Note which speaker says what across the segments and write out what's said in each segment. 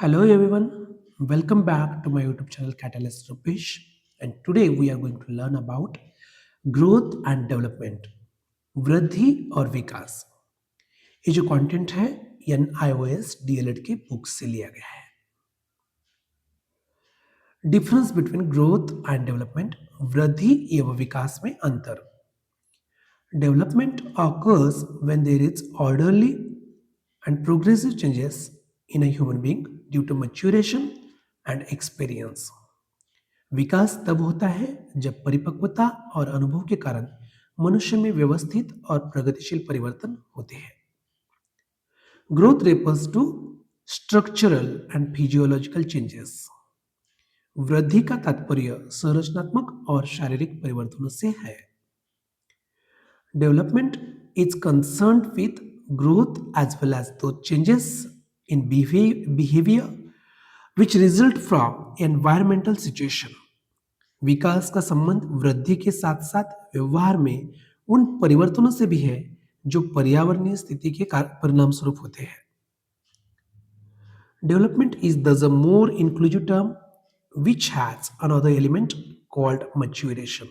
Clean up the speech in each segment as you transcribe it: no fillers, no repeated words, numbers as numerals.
Speaker 1: Hello everyone, welcome back to my YouTube channel Catalyst Rupesh, and today we are going to learn about growth and development, वृद्धि और विकास। ये जो content है NIOS DLED के book से लिया गया है। Difference between growth and development, वृद्धि एवं विकास में अंतर। Development occurs when there is orderly and progressive changes in a human being due to maturation and experience. विकास तब होता है जब परिपक्वता और अनुभव के कारण मनुष्य में व्यवस्थित और प्रगतिशील परिवर्तन होते हैं। Growth refers to structural and physiological changes. वृद्धि का तात्पर्य संरचनात्मक और शारीरिक परिवर्तनों से है। Development is concerned with growth as well as those changes in behavior which result from environmental situation. विकास का संबंध वृद्धि के साथ साथ व्यवहार में उन परिवर्तनों से भी है जो पर्यावरणीय स्थिति के परिणाम स्वरूप होते हैं। Development is the more inclusive term which has another element called maturation.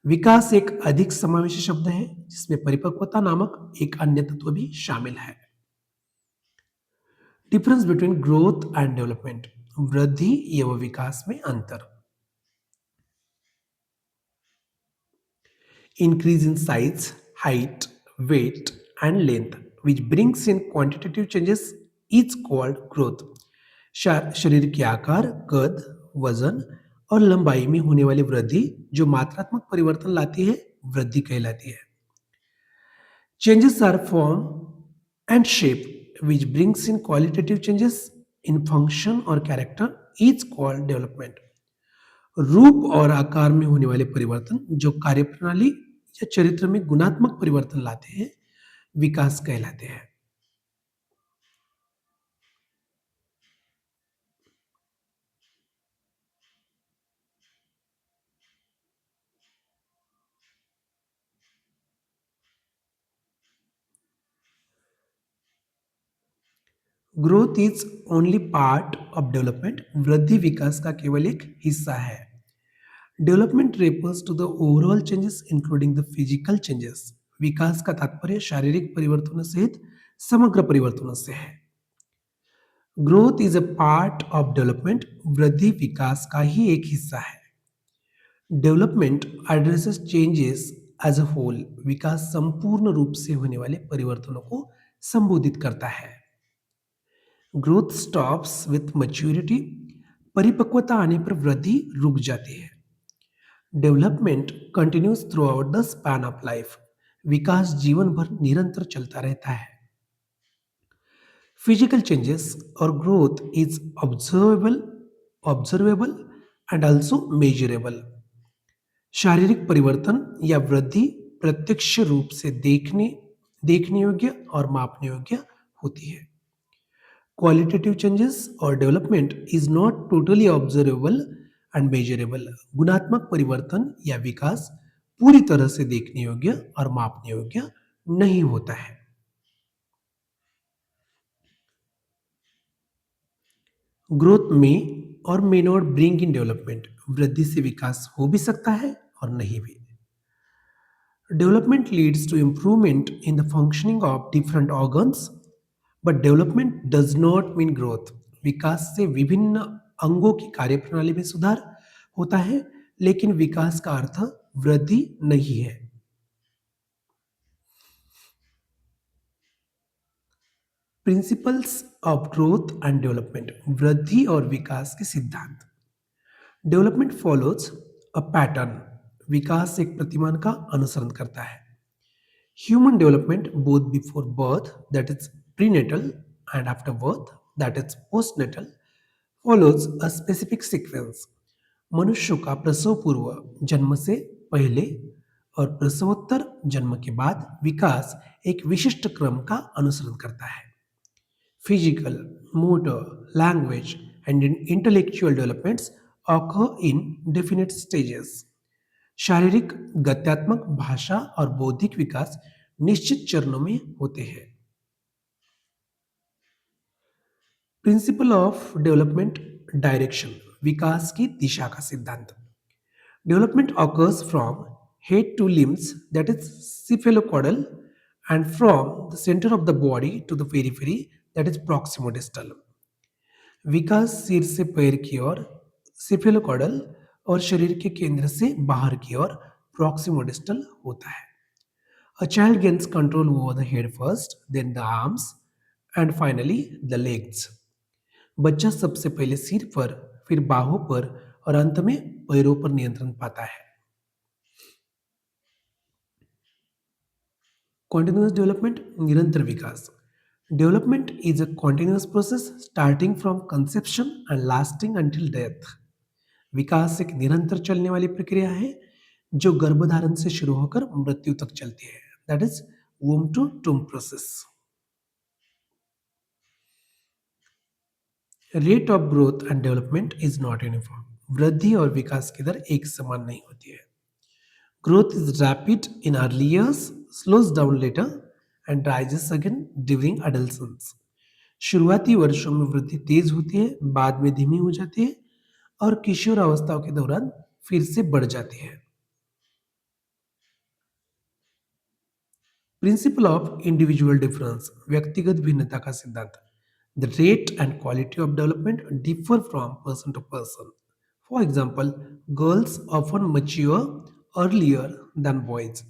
Speaker 1: विकास एक अधिक समावेशी शब्द है जिसमें परिपक्वता नामक एक अन्य तत्व भी शामिल है। Difference between growth and development, वृद्धि एवं विकास में अंतर। Increase in size, height, weight, and length, which brings in quantitative changes, is called growth. शरीर के आकार, कद, वजन और लंबाई में होने वाली वृद्धि जो मात्रात्मक परिवर्तन लाती है, वृद्धि कहलाती है। Changes are form and shape, which brings in qualitative changes in function or character, is called development. रूप और आकार में होने वाले परिवर्तन जो कार्यप्रणाली या चरित्र में गुणात्मक परिवर्तन लाते हैं, विकास कहलाते हैं। Growth is only part of development, वृद्धि विकास का केवल एक हिस्सा है। Development refers to the overall changes including the physical changes. विकास का तात्पर्य शारीरिक परिवर्तनों सहित समग्र परिवर्तनों से है। Growth is a part of development, वृद्धि विकास का ही एक हिस्सा है। Development addresses changes as a whole, विकास संपूर्ण रूप से होने वाले परिवर्तनों को संबोधित करता है। ग्रोथ स्टॉप्स विथ मैच्योरिटी, परिपक्वता आने पर वृद्धि रुक जाती है। Development continues throughout the span of life, विकास जीवन भर निरंतर चलता रहता है। फिजिकल चेंजेस और growth is observable and also measurable. शारीरिक परिवर्तन या वृद्धि प्रत्यक्ष रूप से देखने योग्य और मापने योग्य होती है। क्वालिटेटिव चेंजेस और development is not totally observable and measurable. गुणात्मक परिवर्तन या विकास पूरी तरह से देखने योग्य और मापने योग्य नहीं होता है। ग्रोथ में और may not bring in development, वृद्धि से विकास हो भी सकता है और नहीं भी। Development leads to improvement in the functioning of different organs, but development does not mean growth. विकास से विभिन्न अंगों की कार्यप्रणाली में सुधार होता है, लेकिन विकास का अर्थ वृद्धि नहीं है। Principles of growth and development, वृद्धि और विकास के सिद्धांत। डेवलपमेंट फॉलोज अ पैटर्न, विकास एक प्रतिमान का अनुसरण करता है। Human development both before birth, that is prenatal, and after birth, that is postnatal, follows a specific sequence. मनुष्य का प्रसव पूर्व, जन्म से पहले और प्रसवोत्तर जन्म के बाद विकास एक विशिष्ट क्रम का अनुसरण करता है। Physical, motor, language and intellectual developments occur in definite stages. शारीरिक, गत्यात्मक, भाषा और बौद्धिक विकास निश्चित चरणों में होते हैं। प्रिंसिपल ऑफ डेवलपमेंट डायरेक्शन, विकास की दिशा का सिद्धांत। Development occurs from head to limbs, that is cephalocordal, and from the center of the body to the periphery, that is proximodistal. विकास सिर से पैर की ओर सिफेलोकॉडल और शरीर के केंद्र से बाहर की ओर प्रॉक्सिमोडिस्टल होता है. A child gains control over the head first, then the arms, and finally the legs. बच्चा सबसे पहले सिर पर, फिर बाहों पर और अंत में पैरों पर नियंत्रण पाता है. Continuous development, निरंतर विकास. Development is a continuous process starting from conception and lasting until death. विकास एक निरंतर चलने वाली प्रक्रिया है जो गर्भधारण से शुरू होकर मृत्यु तक चलती है. That is womb to tomb process. Rate of growth and development is not uniform. वृद्धि और विकास की दर एक समान नहीं होती है. Growth is rapid in early years, slows down later and rises again during adolescence. शुरुआती वर्षों में वृद्धि तेज होती है, बाद में धीमी हो जाती है और किशोर अवस्थाओं के दौरान फिर से बढ़ जाती है. प्रिंसिपल ऑफ इंडिविजुअल डिफरेंस, व्यक्तिगत भिन्नता का सिद्धांत. The rate and quality of development differ from person to person. For example, girls often mature earlier than boys.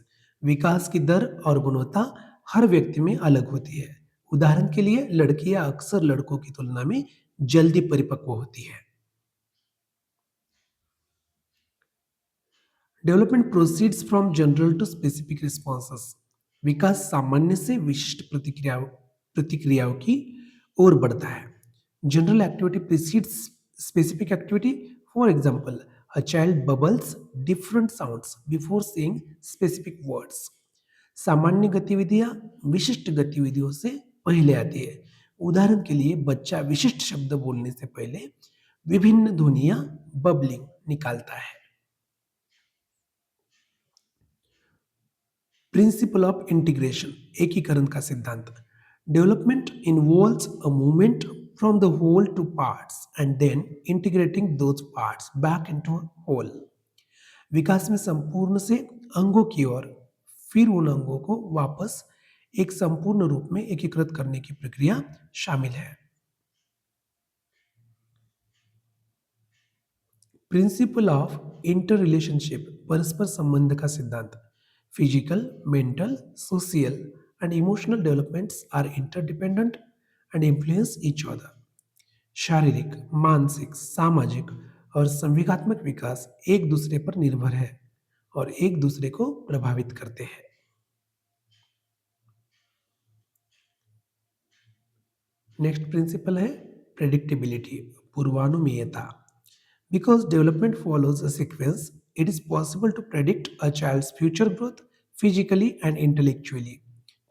Speaker 1: विकास की दर और गुणवत्ता हर व्यक्ति में अलग होती है. उदाहरण के लिए, लड़कियां अक्सर लड़कों की तुलना में जल्दी परिपक्व होती है. Development proceeds from general to specific responses. विकास सामान्य से विशिष्ट प्रतिक्रियाओं की ओर बढ़ता है. General activity precedes specific activity. For example, a child babbles different sounds before saying specific words. सामान्य गतिविधियां विशिष्ट गतिविधियों से पहले आती है. उदाहरण के लिए, बच्चा विशिष्ट शब्द बोलने से पहले विभिन्न ध्वनियां बबलिंग निकालता है. प्रिंसिपल ऑफ इंटीग्रेशन, एकीकरण का सिद्धांत. Development involves a movement from the whole to parts and then integrating those parts back into a whole. विकास में संपूर्ण से अंगों की ओर, फिर उन अंगों को वापस एक संपूर्ण रूप में एकीकृत करने की प्रक्रिया शामिल है. प्रिंसिपल ऑफ इंटर रिलेशनशिप, परस्पर संबंध का सिद्धांत. Physical, mental, social and emotional developments are interdependent and influence each other. शारीरिक, मानसिक, सामाजिक और संवेगात्मक विकास एक दूसरे पर निर्भर है और एक दूसरे को प्रभावित करते हैं. नेक्स्ट प्रिंसिपल है predictability, पूर्वानुमेयता. Because development follows a sequence, it is possible to predict a child's future growth physically and intellectually.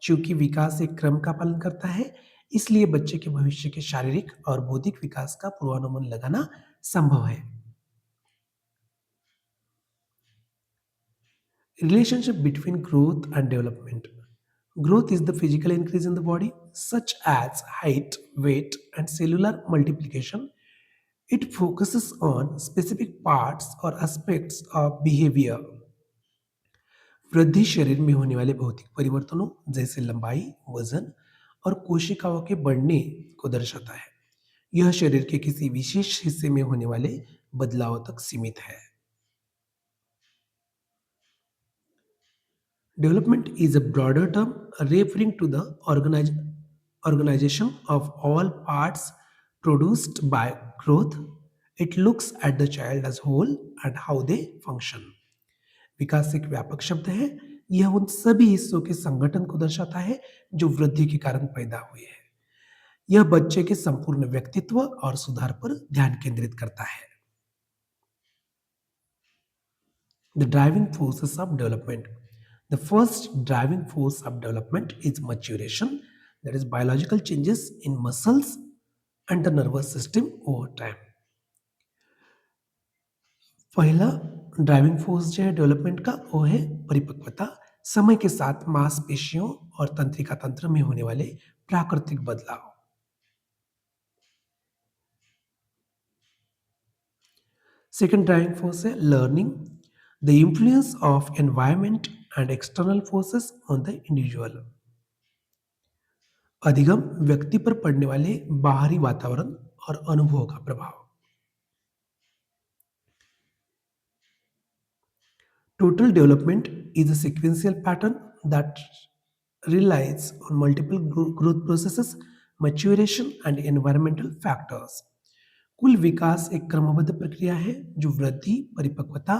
Speaker 1: चूंकि विकास एक क्रम का पालन करता है, इसलिए बच्चे के भविष्य के शारीरिक और बौद्धिक विकास का पूर्वानुमान लगाना संभव है. Relationship between growth and development. Growth is the physical increase in the body, such as height, weight, and cellular multiplication. It focuses on specific parts or aspects of behavior. वृद्धि शरीर में होने वाले भौतिक परिवर्तनों जैसे लंबाई, वजन और कोशिकाओं के बढ़ने को दर्शाता है. यह शरीर के किसी विशेष हिस्से में होने वाले बदलावों तक सीमित है. Development is a broader term referring to the organization of all parts produced by growth. It looks at the child as whole and how they function. विकास एक व्यापक शब्द है. यह उन सभी हिस्सों के संगठन को दर्शाता है जो वृद्धि के कारण पैदा हुए हैं. यह बच्चे के संपूर्ण व्यक्तित्व और सुधार पर ध्यान केंद्रित करता है. The driving forces of development. The first driving force of development is maturation, that is biological changes in muscles and the nervous system over time. पहला ड्राइविंग फोर्स जो है डेवलपमेंट का, वो है परिपक्वता. समय के साथ मांसपेशियों और तंत्रिका तंत्र में होने वाले प्राकृतिक बदलाव. सेकंड ड्राइविंग फोर्स है learning, the influence of environment and external forces on the individual. अधिगम व्यक्ति पर पड़ने वाले बाहरी वातावरण और अनुभवों का प्रभाव। Total development is a sequential pattern that relies on multiple growth processes, maturation and environmental factors. कुल विकास एक क्रमबद्ध प्रक्रिया है जो वृद्धि, परिपक्वता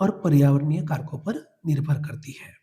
Speaker 1: और पर्यावरणीय कारकों पर निर्भर करती है।